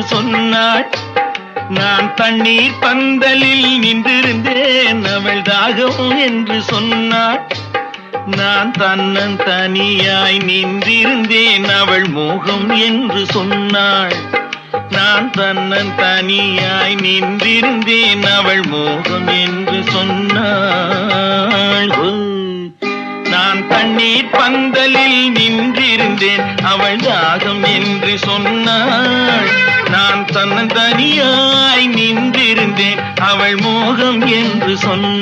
சொன்னாள். நான் தண்ணீர் பந்தலில் நின்றிருந்தேன், அவள் தாகம் என்று சொன்னாள். நான் தன்னன் தனியாய் நின்றிருந்தேன், அவள் மோகம் என்று சொன்னாள். நான் தன்னன் தனியாய் நின்றிருந்தேன், அவள் மோகம் என்று சொன்னாள். நான் தண்ணீர் பந்தலில் நின்றிருந்தேன், அவள் தாகம் என்று சொன்னாள். நான் தன்னன் தனியாய் நின்றிருந்தேன், அவள் மோகம் என்று சொன்னாள்.